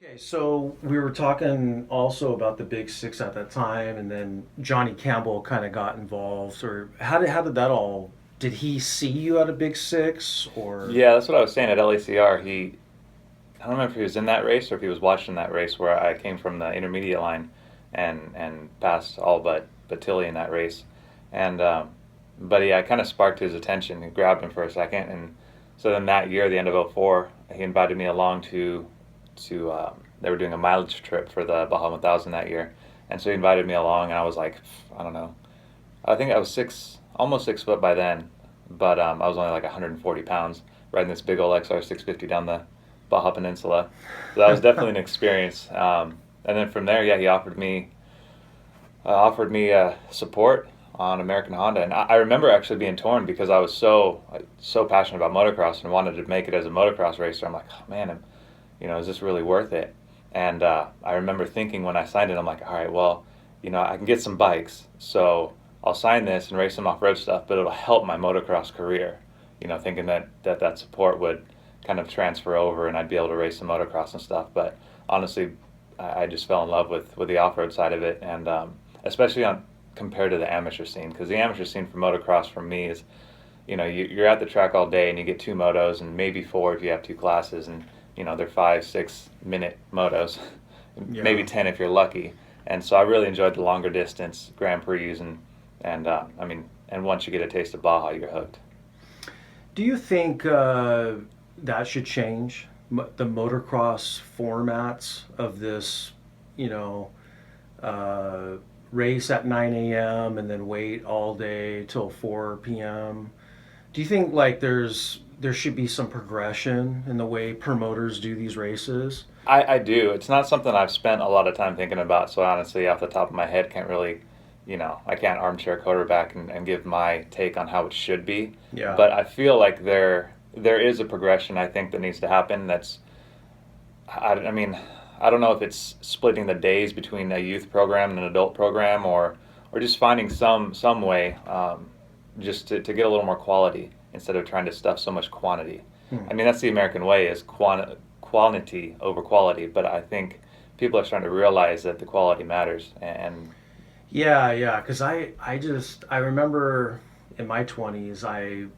Okay, so we were talking also about the Big Six at that time, and then Johnny Campbell kind of got involved. Or how did that all? Did he see you at a Big Six, or? Yeah, that's what I was saying at LACR. I don't remember if he was in that race or if he was watching that race where I came from the intermediate line and passed all but Tilly in that race. And but yeah, I kind of sparked his attention. He grabbed him for a second, and so then that year, the end of '04, he invited me along to they were doing a mileage trip for the Baja 1000 that year, and so he invited me along, and I was like, I don't know, I think I was almost 6 foot by then, but I was only like 140 pounds riding this big old XR 650 down the Baja Peninsula. So that was definitely an experience. And then from there, yeah, he offered me support on American Honda, and I remember actually being torn because I was so passionate about motocross and wanted to make it as a motocross racer. I'm like, oh man, is this really worth it? And I remember thinking when I signed it, I'm like, all right, well, I can get some bikes, so I'll sign this and race some off-road stuff, but it'll help my motocross career. Thinking that support would kind of transfer over and I'd be able to race some motocross and stuff. But honestly, I just fell in love with the off-road side of it, and especially on compared to the amateur scene, because the amateur scene for motocross for me is, you're at the track all day and you get two motos and maybe four if you have two classes, and they're 5-6 minute motos, maybe Yeah. 10 if you're lucky. And so I really enjoyed the longer distance Grand Prix, and once you get a taste of Baja, you're hooked. Do you think that should change the motocross formats of this? You know, uh, race at 9 a.m. and then wait all day till 4 p.m. Do you think like there should be some progression in the way promoters do these races? I do. It's not something I've spent a lot of time thinking about, so honestly, off the top of my head, can't really, I can't armchair quarterback and give my take on how it should be. Yeah. But I feel like there is a progression I think that needs to happen. I mean, I don't know if it's splitting the days between a youth program and an adult program, or just finding some way just to get a little more quality instead of trying to stuff so much quantity. Hmm. I mean, that's the American way, is quantity over quality, but I think people are starting to realize that the quality matters. And Yeah, yeah, because I remember in my 20s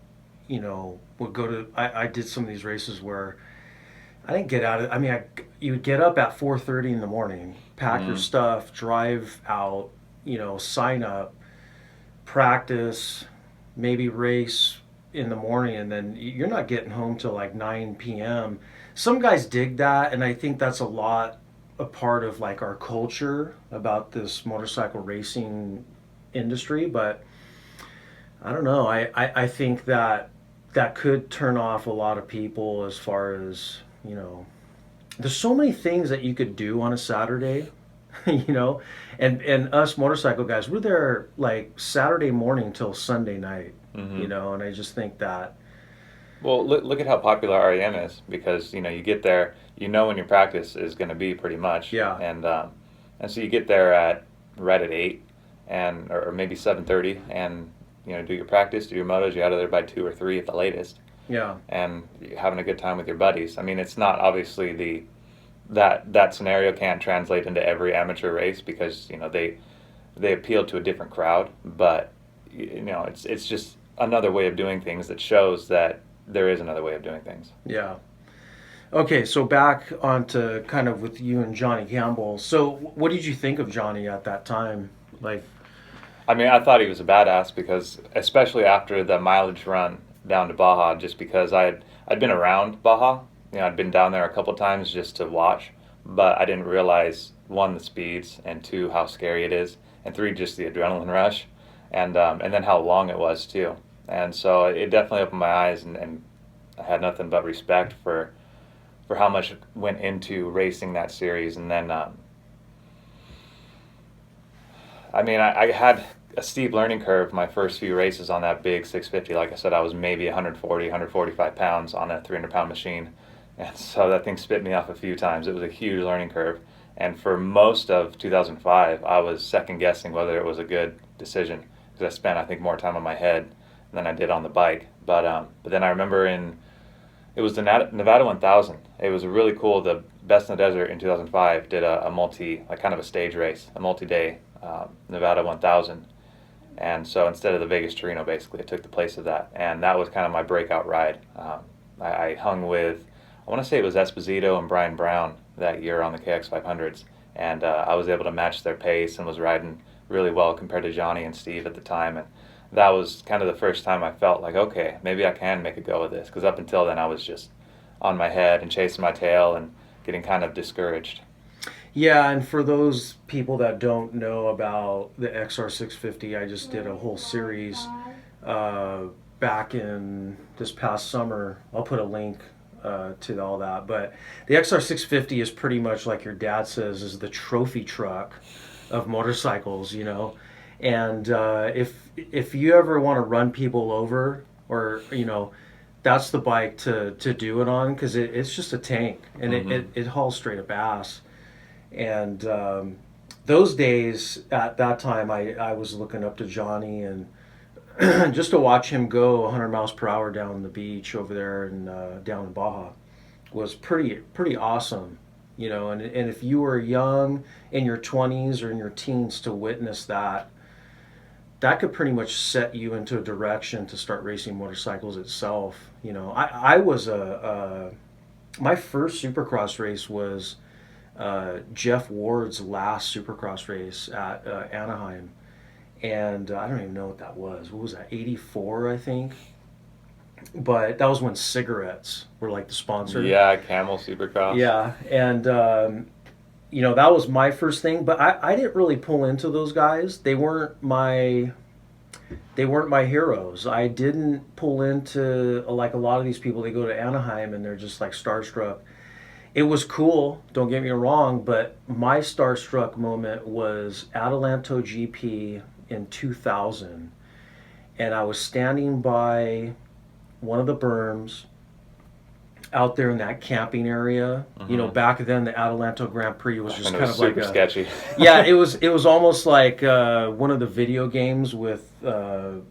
would go to I did some of these races where I didn't get out of I mean you would get up at 4:30 in the morning, pack your mm, stuff, drive out, sign up, practice, maybe race in the morning, and then you're not getting home till like 9 p.m. Some guys dig that, and I think that's a part of like our culture about this motorcycle racing industry. But I don't know. I think that could turn off a lot of people as far as, there's so many things that you could do on a Saturday, you know, and us motorcycle guys, we're there like Saturday morning till Sunday night, hmm and I just think that, well, look at how popular REM is, because you get there, when your practice is going to be pretty much, yeah, and so you get there at right at 8, and or maybe 7:30, and do your practice, do your motos. You're out of there by 2 or 3 at the latest, yeah, and you're having a good time with your buddies. I mean, it's not obviously that scenario can't translate into every amateur race, because they appeal to a different crowd, but it's just another way of doing things that shows that there is another way of doing things. yeah. Okay, so back onto kind of with you and Johnny Campbell. So, what did you think of Johnny at that time? Like, I mean, I thought he was a badass, because especially after the mileage run down to Baja, just because I'd been around Baja, I'd been down there a couple times just to watch, but I didn't realize, one, the speeds, and two, how scary it is, and three, just the adrenaline rush, and then how long it was too. And so it definitely opened my eyes, and I had nothing but respect for how much went into racing that series. And then I had a steep learning curve my first few races on that big 650. Like I said, I was maybe 140, 145 pounds on a 300-pound machine. And so that thing spit me off a few times. It was a huge learning curve. And for most of 2005, I was second guessing whether it was a good decision, because I spent, I think, more time on my head than I did on the bike. But then I remember It was the Nevada 1000. It was really cool. The Best in the Desert in 2005 did a multi, like kind of a stage race, a multi-day Nevada 1000. And so instead of the Vegas Torino, basically, it took the place of that. And that was kind of my breakout ride. I hung with, I want to say it was Esposito and Brian Brown that year on the KX 500s. And I was able to match their pace and was riding really well compared to Johnny and Steve at the time. And that was kind of the first time I felt like, okay, maybe I can make a go of this. Because up until then, I was just on my head and chasing my tail and getting kind of discouraged. Yeah, and for those people that don't know about the XR650, I just did a whole series back in this past summer. I'll put a link to all that. But the XR650 is pretty much like your dad says, is the trophy truck of motorcycles, you know. And if you ever want to run people over, or you know, that's the bike to do it on, because it's just a tank, and it hauls straight up ass. And those days, at that time, I was looking up to Johnny, and just to watch him go 100 miles per hour down the beach over there and down in Baja was pretty awesome, you know. And if you were young, in your 20s or in your teens, to witness that, that could pretty much set you into a direction to start racing motorcycles itself. You know, I was my first Supercross race was Jeff Ward's last Supercross race at Anaheim, and I don't even know what that was. What was that? 84, I think. But that was when cigarettes were like the sponsor. Yeah, Camel Supercross. Yeah, and you know, that was my first thing. But I didn't really pull into those guys. They weren't my heroes. I didn't pull into, like a lot of these people. They go to Anaheim and they're just like starstruck. It was cool, don't get me wrong, but my starstruck moment was Adelanto GP in 2000. And I was standing by one of the berms out there in that camping area. You know, back then the Adelanto Grand Prix was just kind of like super sketchy. Yeah, it was almost like one of the video games with I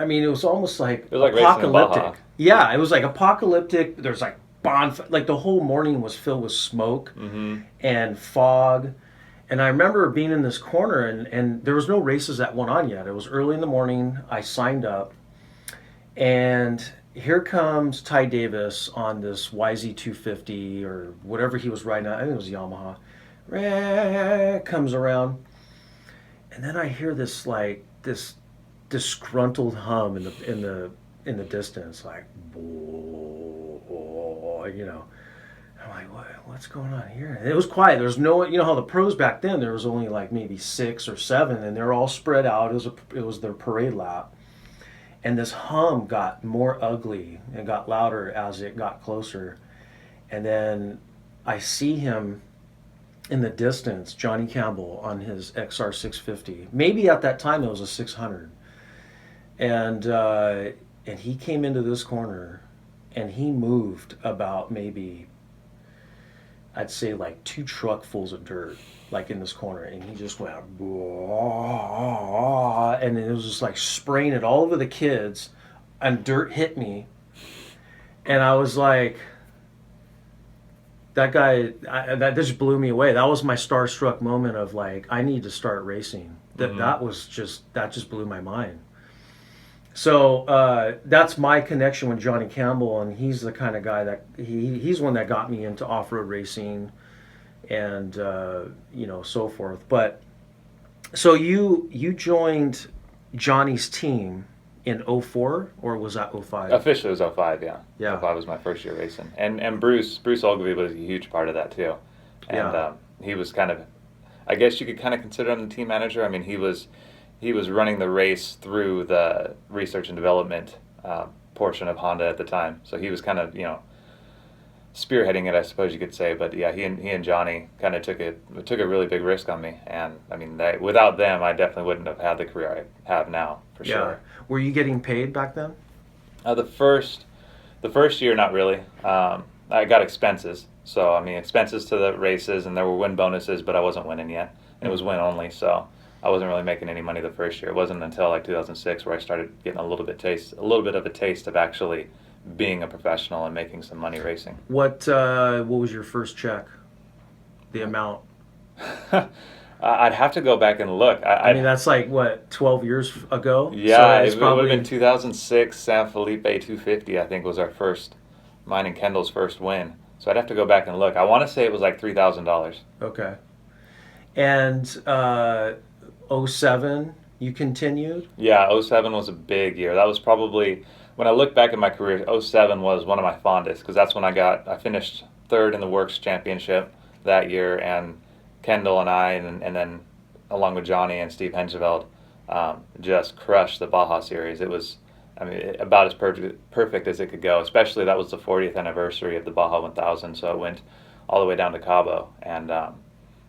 mean, it was almost like, It was like apocalyptic. racing in Baja. Yeah, it was like apocalyptic. There's like like the whole morning was filled with smoke and fog. And I remember being in this corner, and there was no races that went on yet. It was early in the morning. I signed up, and here comes Ty Davis on this YZ250 or whatever he was riding. I think it was Yamaha. Comes around, and then I hear this like this disgruntled hum in the distance, like, you know. I'm like, what's going on here? And it was quiet. There's no, you know how the pros back then, there was only like maybe 6 or 7, and they're all spread out. It was their parade lap. And this hum got more ugly and got louder as it got closer. And then I see him in the distance, Johnny Campbell on his XR650. Maybe at that time it was a 600. And he came into this corner, and he moved about maybe, I'd say like 2 truckfuls of dirt, like in this corner, and he just went, and it was just like spraying it all over the kids, and dirt hit me, and I was like, that guy, that just blew me away. That was my starstruck moment of like, I need to start racing. That just blew my mind. So that's my connection with Johnny Campbell, and he's the kind of guy that he's one that got me into off-road racing, and you know, so forth. But so you joined Johnny's team in 04, or was that 05? Officially it was 05, yeah. Yeah. 05 was my first year racing. And Bruce Ogilvie was a huge part of that too. And he was kind of, I guess you could kind of consider him the team manager. I mean, he was running the race through the research and development portion of Honda at the time. So he was kind of, you know, spearheading it, I suppose you could say. But yeah, he and Johnny kind of took a really big risk on me. And I mean, without them, I definitely wouldn't have had the career I have now, for sure. Were you getting paid back then? The first year, not really. I got expenses. So I mean, expenses to the races, and there were win bonuses, but I wasn't winning yet. And it was win only, so I wasn't really making any money the first year. It wasn't until like 2006 where I started getting a little bit of a taste of actually being a professional and making some money racing. What was your first check? The amount? I'd have to go back and look. I mean, that's like what, 12 years ago? So Yeah, it's it would have probably been 2006 San Felipe 250, I think was our first, mine and Kendall's first win. So I'd have to go back and look. I want to say it was like $3,000. okay. And '07, you continued? Yeah, '07 was a big year. That was probably, when I look back at my career, '07 was one of my fondest because that's when I finished third in the Works Championship that year, and Kendall and I, and then along with Johnny and Steve Henscheveld, just crushed the Baja Series. It was, I mean, about as perfect as it could go. Especially that was the 40th anniversary of the Baja 1000, so it went all the way down to Cabo, and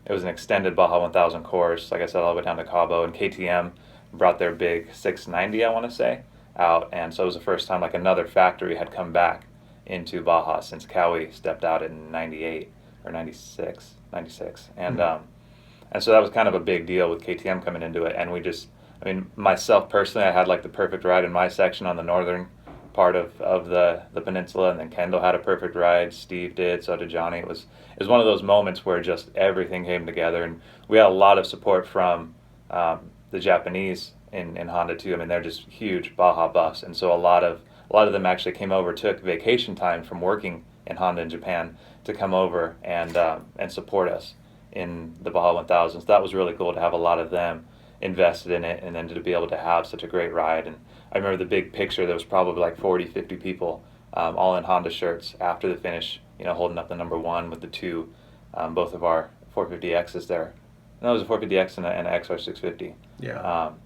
it was an extended Baja 1000 course. Like I said, all the way down to Cabo, and KTM brought their big 690, I want to say, out, and so it was the first time like another factory had come back into Baja since Cowie stepped out in '98 or '96, and so that was kind of a big deal with KTM coming into it. And we just, I mean, myself personally, I had like the perfect ride in my section on the northern part of the peninsula, and then Kendall had a perfect ride. Steve did, so did Johnny. It was one of those moments where just everything came together, and we had a lot of support from the Japanese in Honda too. I mean, they're just huge Baja buffs, and so a lot of them actually came over, took vacation time from working in Honda in Japan to come over and support us in the Baja 1000. So that was really cool to have a lot of them invested in it, and then to be able to have such a great ride. And I remember the big picture, there was probably like 40, 50 people, all in Honda shirts after the finish, holding up the number one with the two, both of our 450Xs there. No, it was a 450X and an XR650. Yeah. Um,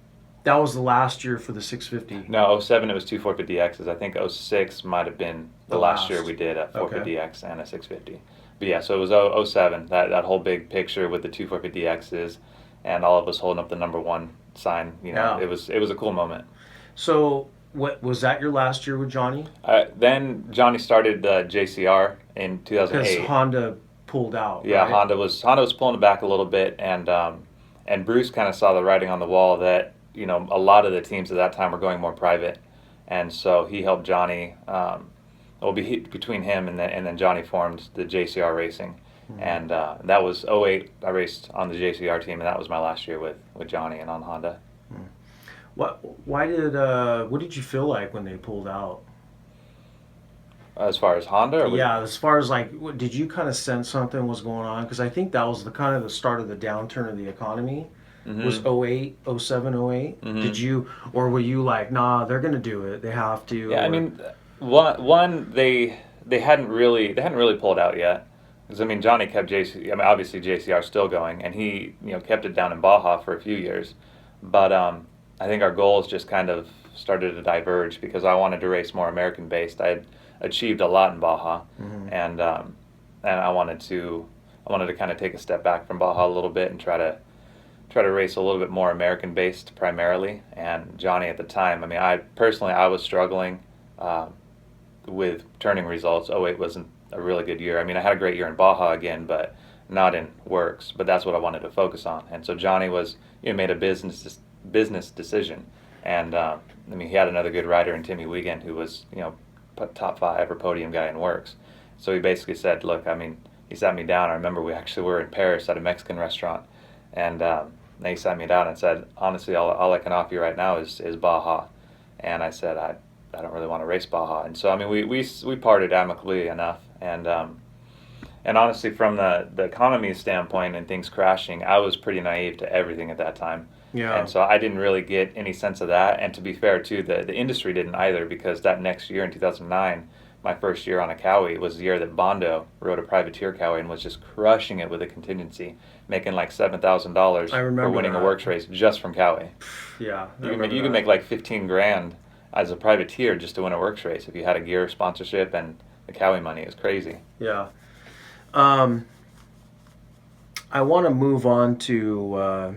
That was the last year for the 650. no, '07 it was two 450Xs. I think '06 might have been the last year we did a 450X and a 650. But yeah, so it was '07, that whole big picture with the two 450Xs and all of us holding up the number one sign. Yeah. It was a cool moment. So, what was that your last year with Johnny? Then Johnny started JCR in Because 2008. Honda pulled out. Yeah, right? Honda was pulling it back a little bit, and Bruce kind of saw the writing on the wall that a lot of the teams at that time were going more private, and so he helped Johnny. Between him and then Johnny formed the JCR Racing, and that was '08. I raced on the JCR team, and that was my last year with Johnny and on Honda. What did you feel like when they pulled out? As far as Honda, Yeah, as far as like, did you kind of sense something was going on? Because I think that was the kind of the start of the downturn of the economy. Was '08, '07, '08? Did you, or were you like, nah, they're gonna do it, they have to? Yeah, or... I mean, one they hadn't really pulled out yet. Because I mean, Johnny kept JC. I mean, obviously JCR still going, and he kept it down in Baja for a few years, but I think our goals just kind of started to diverge because I wanted to race more American based. I had achieved a lot in Baja, and I wanted to kind of take a step back from Baja a little bit and try to race a little bit more American based primarily. And Johnny at the time, I mean, I was struggling with turning results. '08 wasn't a really good year. I mean, I had a great year in Baja again, but not in Works. But that's what I wanted to focus on. And so Johnny was made a business decision, and I mean, he had another good rider in Timmy Wiegand who was top 5 or podium guy in Works. So he basically said, look, I mean, he sat me down. I remember we actually were in Paris at a Mexican restaurant, and he sat me down and said, honestly, all I can offer you right now is Baja. And I said, I don't really want to race Baja. And so I mean, we parted amicably enough, and honestly, from the economy standpoint and things crashing, I was pretty naive to everything at that time. Yeah. And so I didn't really get any sense of that. And to be fair, too, the industry didn't either, because that next year in 2009, my first year on a Cowie, was the year that Bondo rode a privateer Cowie and was just crushing it with a contingency, making like $7,000 for winning a Works race just from Cowie. Yeah. You can make like 15 grand as a privateer just to win a Works race if you had a gear sponsorship and the Cowie money. It was crazy. Yeah. I want to move on to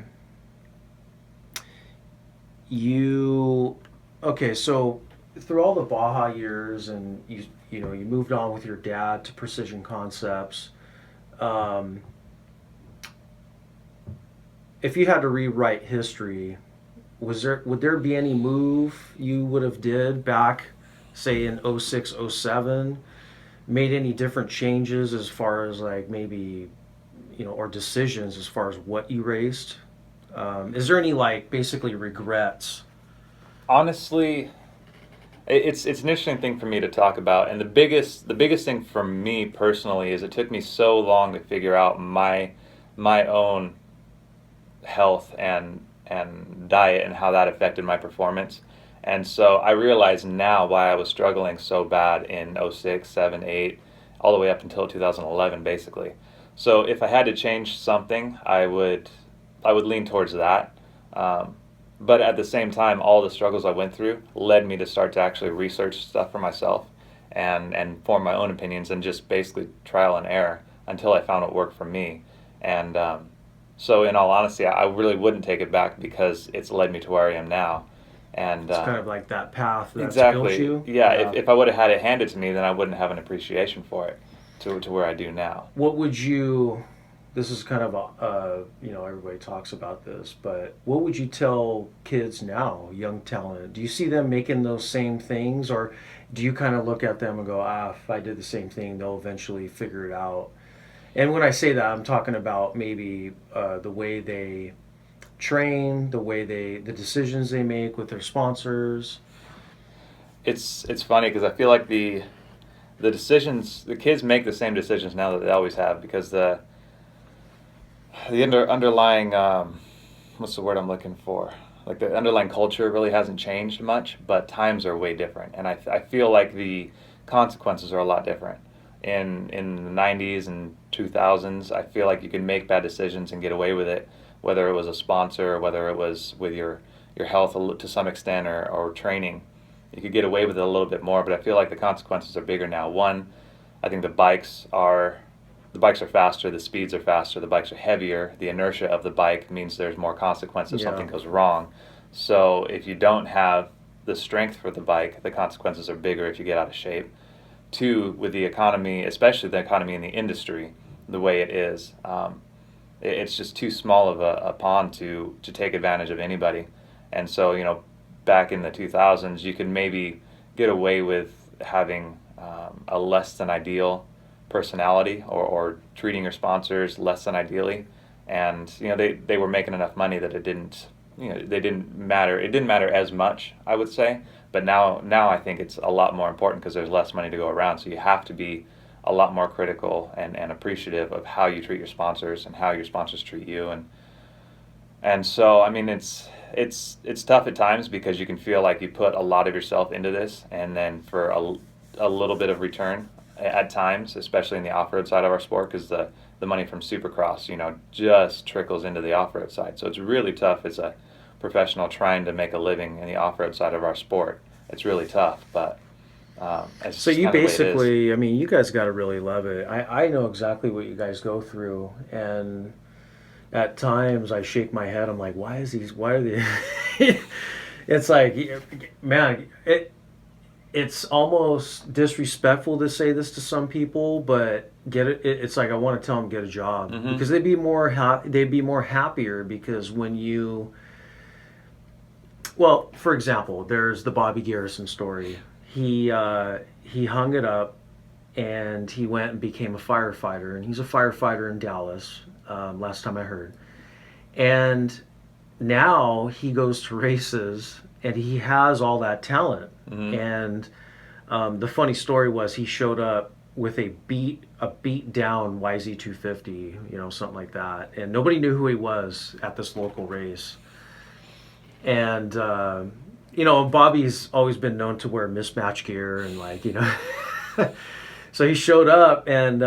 you. Okay, so through all the Baja years, and you moved on with your dad to Precision Concepts. If you had to rewrite history, would there be any move you would have did back say in '06, '07, made any different changes as far as like maybe, or decisions as far as what you raced? Is there any like basically regrets? Honestly, it's an interesting thing for me to talk about, and the biggest thing for me personally is it took me so long to figure out my own health and diet and how that affected my performance. And so I realize now why I was struggling so bad in '06, '07, '08, all the way up until 2011 basically. So if I had to change something, I would lean towards that. Um, but at the same time, all the struggles I went through led me to start to actually research stuff for myself and form my own opinions and just basically trial and error until I found what worked for me. And so, in all honesty, I really wouldn't take it back because it's led me to where I am now. And It's kind of like that path that's built exactly, you. yeah, Yeah. if I would have had it handed to me, then I wouldn't have an appreciation for it to where I do now. What would you? This is kind of everybody talks about this, but what would you tell kids now, young talent? Do you see them making those same things, or do you kind of look at them and go, if I did the same thing, they'll eventually figure it out? And when I say that, I'm talking about maybe the way they train, the decisions they make with their sponsors. It's funny because I feel like the decisions the kids make the same decisions now that they always have because the underlying what's the word I'm looking for, like the underlying culture really hasn't changed much, but times are way different, and I feel like the consequences are a lot different. In the 90s and 2000s, I feel like you could make bad decisions and get away with it, whether it was a sponsor or whether it was with your health to some extent or training. You could get away with it a little bit more, but I feel like the consequences are bigger now. One, I think the bikes are faster, the speeds are faster, the bikes are heavier. The inertia of the bike means there's more consequences if Yeah. something goes wrong. So if you don't have the strength for the bike, the consequences are bigger if you get out of shape. Two, with the economy, especially the economy in the industry, the way it is, it's just too small of a pond to take advantage of anybody. And so, back in the 2000s, you could maybe get away with having a less than ideal personality or treating your sponsors less than ideally. And, they were making enough money that they didn't matter. It didn't matter as much, I would say. But now I think it's a lot more important because there's less money to go around. So you have to be a lot more critical and appreciative of how you treat your sponsors and how your sponsors treat you. And so, I mean, it's tough at times because you can feel like you put a lot of yourself into this, and then for a little bit of return at times, especially in the off-road side of our sport, because the money from Supercross, just trickles into the off-road side. So it's really tough as a professional trying to make a living in the off-road side of our sport. It's really tough, but it's So just you kind of the way it is. basically, I mean, you guys got to really love it. I know exactly what you guys go through, and at times I shake my head. I'm like, why are they? It's like, man, it's almost disrespectful to say this to some people, but it's like I want to tell them get a job Hmm. because they'd be more happier because when you, well, for example, there's the Bobby Garrison story. He hung it up and he went and became a firefighter, and he's a firefighter in Dallas. Last time I heard, and now he goes to races and he has all that talent. Hmm. And the funny story was he showed up with a beat down YZ250, something like that, and nobody knew who he was at this local race. And Bobby's always been known to wear mismatched gear and so he showed up, and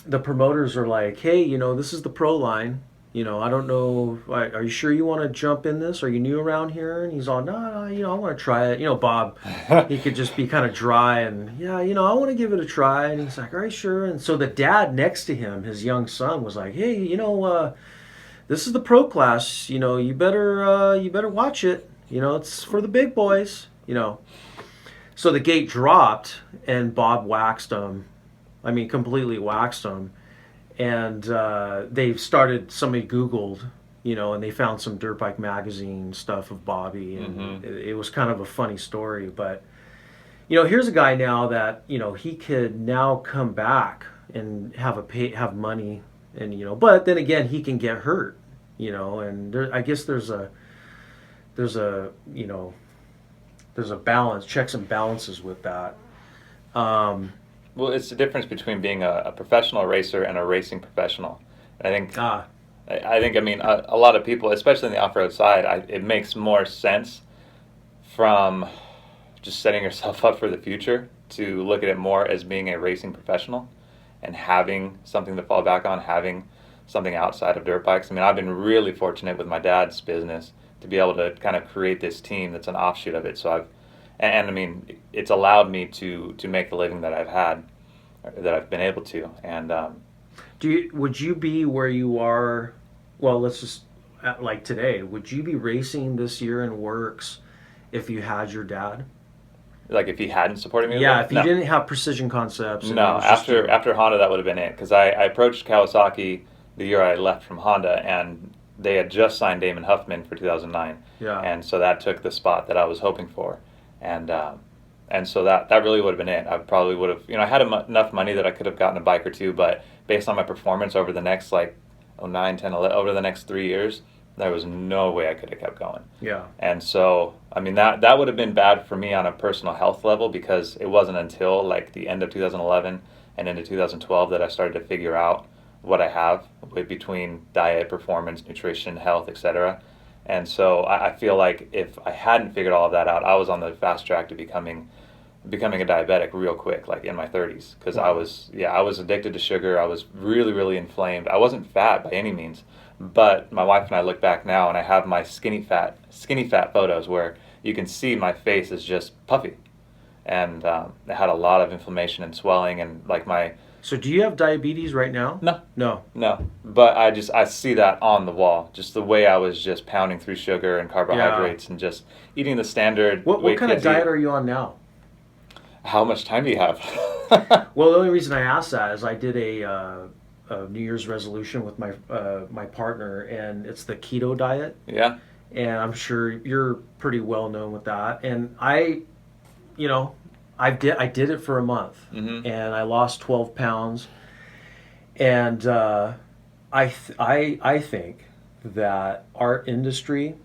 the promoters are like, hey, this is the pro line. I don't know. Are you sure you want to jump in this? Are you new around here? And he's all, no, I want to try it. Bob, he could just be kind of dry and, yeah, I want to give it a try. And he's like, all right, sure. And so the dad next to him, his young son, was like, hey, this is the pro class. You better watch it. It's for the big boys. So the gate dropped and Bob waxed him. I mean, completely waxed him. And somebody Googled, and they found some Dirt Bike Magazine stuff of Bobby. And Hmm. it was kind of a funny story. But here's a guy now that he could now come back and have money, and but then again he can get hurt, and I guess there's a there's a balance, checks and balances with that. Um, Well, it's the difference between being a professional racer and a racing professional. And I think ah, I mean a lot of people, especially in the off-road side, it makes more sense from just setting yourself up for the future to look at it more as being a racing professional and having something to fall back on, having something outside of dirt bikes. I mean, I've been really fortunate with my dad's business to be able to kind of create this team that's an offshoot of it. So I mean, it's allowed me to make the living that I've had, that I've been able to. And would you be where you are? Well, let's just like today. Would you be racing this year in Works if you had your dad? like if he hadn't supported me, Yeah, if you no. didn't have Precision Concepts. And it No, was just after Honda, that would have been it. Because I approached Kawasaki the year I left from Honda, and they had just signed Damon Huffman for 2009, Yeah. and so that took the spot that I was hoping for, and so that really would have been it. I probably would have, I had enough money that I could have gotten a bike or two, but based on my performance over the next like 09, 10, 11, over the next 3 years, there was no way I could have kept going. Yeah. And so, I mean, that would have been bad for me on a personal health level, because it wasn't until like the end of 2011 and into 2012 that I started to figure out what I have between diet, performance, nutrition, health, etc. And so I feel like if I hadn't figured all of that out, I was on the fast track to becoming a diabetic real quick, like in my 30s, because Wow. I was addicted to sugar. I was really, really inflamed. I wasn't fat by any means, but my wife and I look back now, and I have my skinny fat photos where you can see my face is just puffy, and I had a lot of inflammation and swelling, and like my So do you have diabetes right now? no, No. no, but I see that on the wall, just the way I was just pounding through sugar and carbohydrates and just eating the standard What way kind of kids diet eat. are you on now? How much time do you have? Well, the only reason I asked that is I did a New Year's resolution with my partner, and it's the keto diet, Yeah. and I'm sure you're pretty well known with that. And you know, I did it for a month, Mm-hmm. and I lost 12 pounds, and I think that our industry,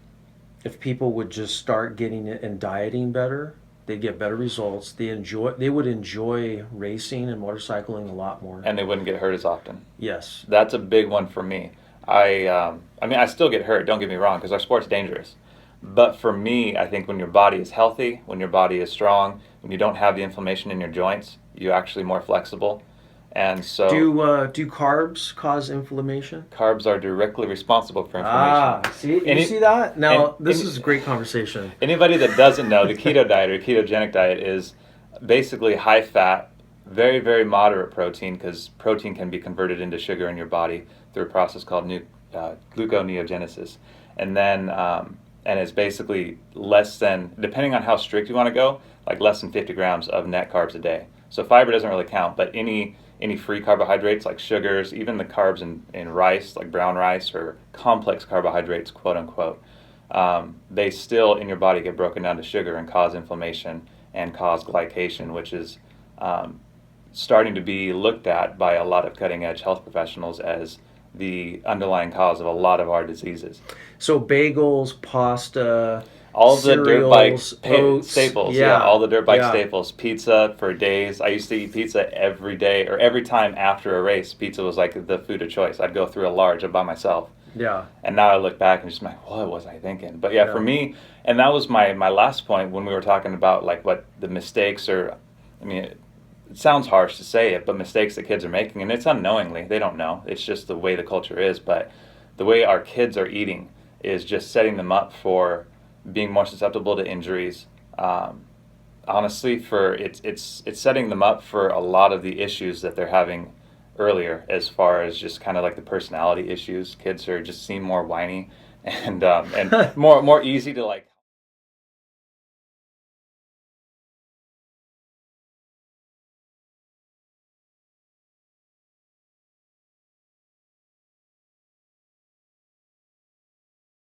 if people would just start getting it and dieting better, they'd get better results. They would enjoy racing and motorcycling a lot more. And they wouldn't get hurt as often. Yes. That's a big one for me. I mean, I still get hurt, don't get me wrong, because our sport's dangerous. But for me, I think when your body is healthy, when your body is strong, when you don't have the inflammation in your joints, you're actually more flexible. And so Do carbs cause inflammation? carbs are directly responsible for Ah, inflammation. see, you Any- see that? Now, this any- is a great conversation. Anybody that doesn't know, the keto diet or ketogenic diet is basically high fat, very, very moderate protein, because protein can be converted into sugar in your body through a process called gluconeogenesis. And then, and it's basically less than, depending on how strict you want to go, like less than 50 grams of net carbs a day. So fiber doesn't really count, but any free carbohydrates like sugars, even the carbs in rice, like brown rice, or complex carbohydrates, quote unquote, they still in your body get broken down to sugar and cause inflammation and cause glycation, which is starting to be looked at by a lot of cutting edge health professionals as the underlying cause of a lot of our diseases. So bagels, pasta, All the dirt bike cereals, oats, staples, yeah, all the dirt bike yeah. staples. Pizza for days. I used to eat pizza every day, or every time after a race. Pizza was like the food of choice. I'd go through a large by myself. Yeah. And now I look back and just like, what was I thinking? But yeah, Yeah. for me, and that was my last point when we were talking about like what the mistakes are. I mean, it sounds harsh to say it, but mistakes that kids are making, and it's unknowingly. They don't know. It's just the way the culture is. But the way our kids are eating is just setting them up for being more susceptible to injuries. Honestly, it's setting them up for a lot of the issues that they're having earlier, as far as just kind of like the personality issues. Kids are just seem more whiny and more easy to like